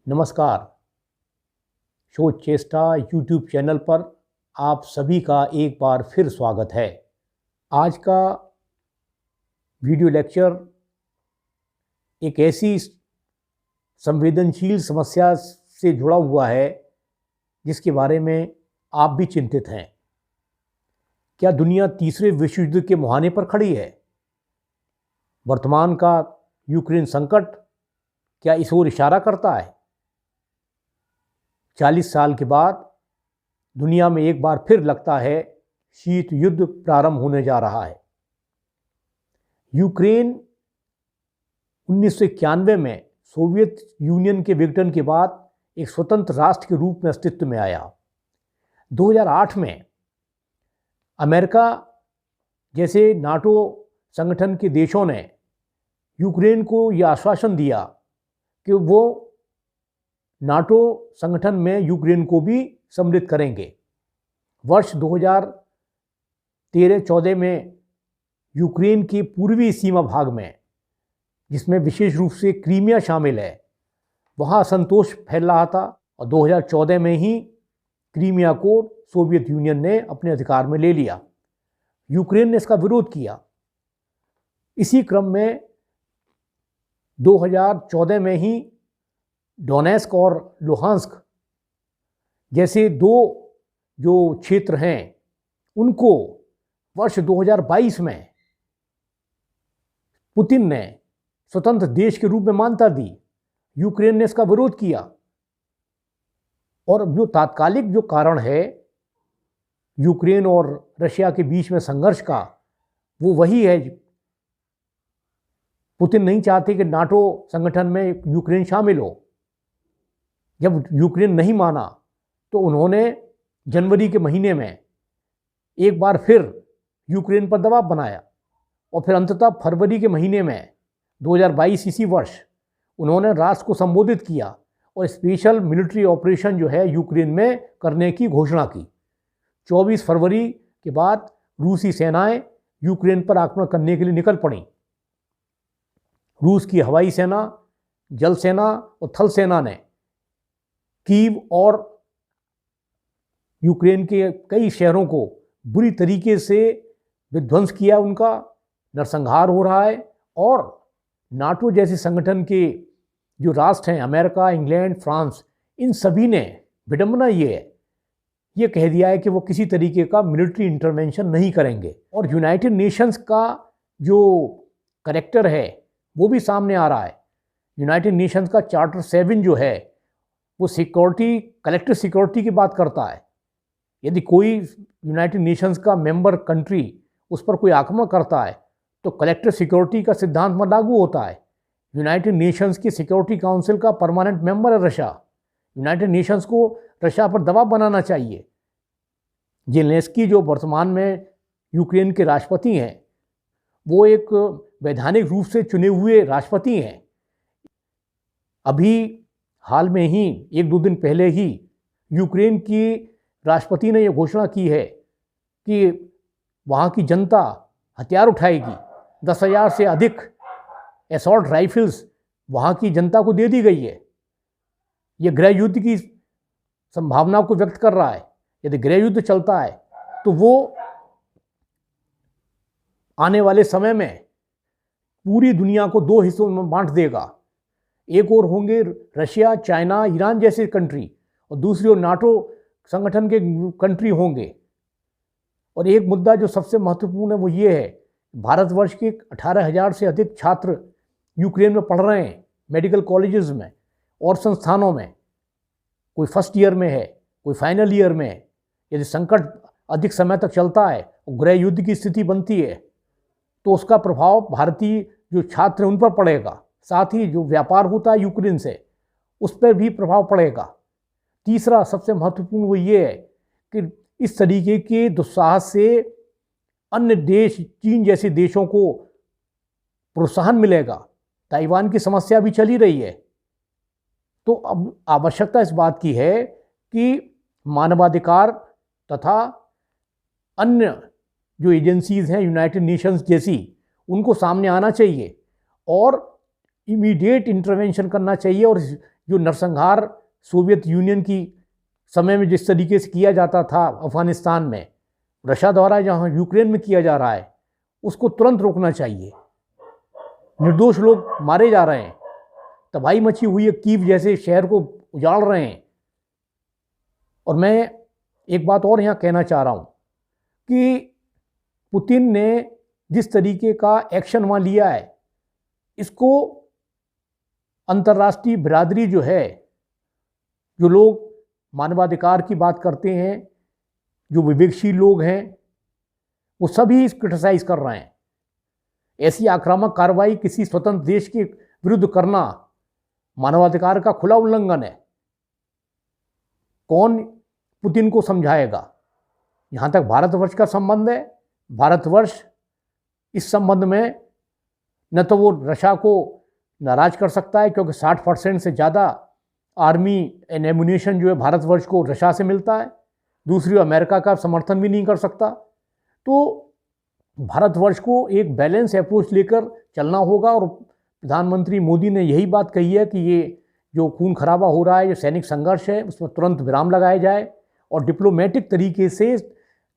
नमस्कार। शोध चेष्टा यूट्यूब चैनल पर आप सभी का एक बार फिर स्वागत है। आज का वीडियो लेक्चर एक ऐसी संवेदनशील समस्या से जुड़ा हुआ है जिसके बारे में आप भी चिंतित हैं। क्या दुनिया तीसरे विश्व युद्ध के मुहाने पर खड़ी है? वर्तमान का यूक्रेन संकट क्या इस ओर इशारा करता है? 40 साल के बाद दुनिया में एक बार फिर लगता है शीत युद्ध प्रारंभ होने जा रहा है। यूक्रेन 1991 में सोवियत यूनियन के विघटन के बाद एक स्वतंत्र राष्ट्र के रूप में अस्तित्व में आया। 2008 में अमेरिका जैसे नाटो संगठन के देशों ने यूक्रेन को यह आश्वासन दिया कि वो नाटो संगठन में यूक्रेन को भी सम्मिलित करेंगे। वर्ष 2013-14 में यूक्रेन के पूर्वी सीमा भाग में, जिसमें विशेष रूप से क्रीमिया शामिल है, वहाँ असंतोष फैल रहा था और 2014 में ही क्रीमिया को सोवियत यूनियन ने अपने अधिकार में ले लिया। यूक्रेन ने इसका विरोध किया। इसी क्रम में 2014 में ही डोनेस्क और लुहांस्क जैसे दो जो क्षेत्र हैं उनको वर्ष 2022 में पुतिन ने स्वतंत्र देश के रूप में मान्यता दी। यूक्रेन ने इसका विरोध किया और जो तात्कालिक जो कारण है यूक्रेन और रशिया के बीच में संघर्ष का, वो वही है। पुतिन नहीं चाहते कि नाटो संगठन में यूक्रेन शामिल हो। जब यूक्रेन नहीं माना तो उन्होंने जनवरी के महीने में एक बार फिर यूक्रेन पर दबाव बनाया और फिर अंततः फरवरी के महीने में 2022 इसी वर्ष उन्होंने राष्ट्र को संबोधित किया और स्पेशल मिलिट्री ऑपरेशन जो है यूक्रेन में करने की घोषणा की। 24 फरवरी के बाद रूसी सेनाएं यूक्रेन पर आक्रमण करने के लिए निकल पड़ी। रूस की हवाई सेना, जल सेना और थल सेना ने कीव और यूक्रेन के कई शहरों को बुरी तरीके से विध्वंस किया। उनका नरसंहार हो रहा है और नाटो जैसे संगठन के जो राष्ट्र हैं, अमेरिका, इंग्लैंड, फ्रांस, इन सभी ने, विडंबना ये कह दिया है कि वो किसी तरीके का मिलिट्री इंटरवेंशन नहीं करेंगे। और यूनाइटेड नेशंस का जो करैक्टर है वो भी सामने आ रहा है। यूनाइटेड नेशंस का चार्टर 7 जो है वो सिक्योरिटी, कलेक्टिव सिक्योरिटी की बात करता है। यदि कोई यूनाइटेड नेशंस का मेंबर कंट्री उस पर कोई आक्रमण करता है तो कलेक्टिव सिक्योरिटी का सिद्धांत में लागू होता है। यूनाइटेड नेशंस की सिक्योरिटी काउंसिल का परमानेंट मेंबर है रशिया। यूनाइटेड नेशंस को रशिया पर दबाव बनाना चाहिए। जेलेंस्की जो वर्तमान में यूक्रेन के राष्ट्रपति हैं, वो एक वैधानिक रूप से चुने हुए राष्ट्रपति हैं। अभी हाल में ही 1-2 दिन पहले ही यूक्रेन की राष्ट्रपति ने यह घोषणा की है कि वहाँ की जनता हथियार उठाएगी। 10,000 से अधिक असॉल्ट राइफल्स वहाँ की जनता को दे दी गई है। यह गृह युद्ध की संभावना को व्यक्त कर रहा है। यदि गृह युद्ध चलता है तो वो आने वाले समय में पूरी दुनिया को 2 हिस्सों में बांट देगा। एक ओर होंगे रशिया, चाइना, ईरान जैसे कंट्री और दूसरी ओर नाटो संगठन के कंट्री होंगे। और एक मुद्दा जो सबसे महत्वपूर्ण है वो ये है, भारतवर्ष के 18,000 से अधिक छात्र यूक्रेन में पढ़ रहे हैं, मेडिकल कॉलेजेस में और संस्थानों में। कोई फर्स्ट ईयर में है, कोई फाइनल ईयर में है। यदि संकट अधिक समय तक चलता है और गृह युद्ध की स्थिति बनती है तो उसका प्रभाव भारतीय जो छात्र हैं उन पर पड़ेगा। साथ ही जो व्यापार होता है यूक्रेन से, उस पर भी प्रभाव पड़ेगा। तीसरा सबसे महत्वपूर्ण वो ये है कि इस तरीके के दुस्साहस से अन्य देश, चीन जैसे देशों को प्रोत्साहन मिलेगा। ताइवान की समस्या भी चली रही है। तो अब आवश्यकता इस बात की है कि मानवाधिकार तथा अन्य जो एजेंसीज हैं यूनाइटेड नेशंस जैसी, उनको सामने आना चाहिए और इमीडिएट इंटरवेंशन करना चाहिए और जो नरसंहार सोवियत यूनियन की समय में जिस तरीके से किया जाता था अफगानिस्तान में, रशिया द्वारा जहाँ यूक्रेन में किया जा रहा है, उसको तुरंत रोकना चाहिए। निर्दोष लोग मारे जा रहे हैं, तबाही मची हुई है, कीव जैसे शहर को उजाड़ रहे हैं। और मैं एक बात और यहाँ कहना चाह रहा हूँ कि पुतिन ने जिस तरीके का एक्शन वहाँ लिया है, इसको अंतर्राष्ट्रीय बिरादरी जो है, जो लोग मानवाधिकार की बात करते हैं, जो विवेकशील लोग हैं, वो सभी क्रिटिसाइज कर रहे हैं। ऐसी आक्रामक कार्रवाई किसी स्वतंत्र देश के विरुद्ध करना मानवाधिकार का खुला उल्लंघन है। कौन पुतिन को समझाएगा? यहाँ तक भारतवर्ष का संबंध है, भारतवर्ष इस संबंध में न तो वो रशिया को नाराज कर सकता है, क्योंकि 60% से ज़्यादा आर्मी एंड एमुनिशन जो है भारतवर्ष को रशिया से मिलता है। दूसरी अमेरिका का समर्थन भी नहीं कर सकता। तो भारतवर्ष को एक बैलेंस अप्रोच लेकर चलना होगा। और प्रधानमंत्री मोदी ने यही बात कही है कि ये जो खून खराबा हो रहा है, जो सैनिक संघर्ष है, उसमें तुरंत विराम लगाया जाए और डिप्लोमेटिक तरीके से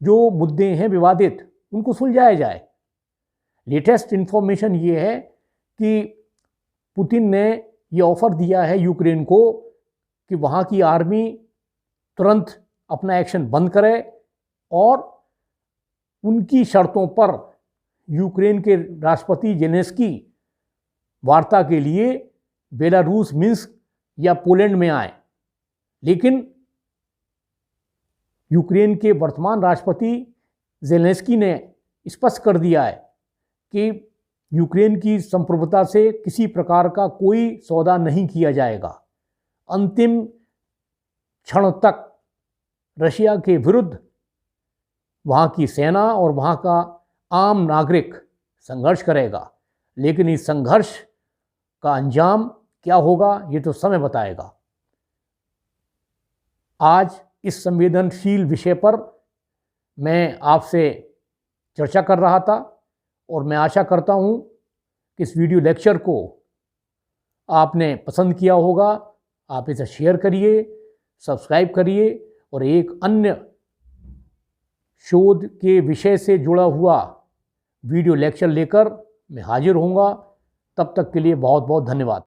जो मुद्दे हैं विवादित, उनको सुलझाया जाए। लेटेस्ट इन्फॉर्मेशन ये है कि पुतिन ने ये ऑफर दिया है यूक्रेन को कि वहाँ की आर्मी तुरंत अपना एक्शन बंद करे और उनकी शर्तों पर यूक्रेन के राष्ट्रपति जेलेंस्की वार्ता के लिए बेलारूस, मिन्स्क या पोलैंड में आए। लेकिन यूक्रेन के वर्तमान राष्ट्रपति जेलेंस्की ने स्पष्ट कर दिया है कि यूक्रेन की संप्रभुता से किसी प्रकार का कोई सौदा नहीं किया जाएगा। अंतिम क्षण तक रशिया के विरुद्ध वहाँ की सेना और वहाँ का आम नागरिक संघर्ष करेगा। लेकिन इस संघर्ष का अंजाम क्या होगा, ये तो समय बताएगा। आज इस संवेदनशील विषय पर मैं आपसे चर्चा कर रहा था और मैं आशा करता हूँ कि इस वीडियो लेक्चर को आपने पसंद किया होगा। आप इसे शेयर करिए, सब्सक्राइब करिए और एक अन्य शोध के विषय से जुड़ा हुआ वीडियो लेक्चर लेकर मैं हाजिर होऊंगा। तब तक के लिए बहुत बहुत धन्यवाद।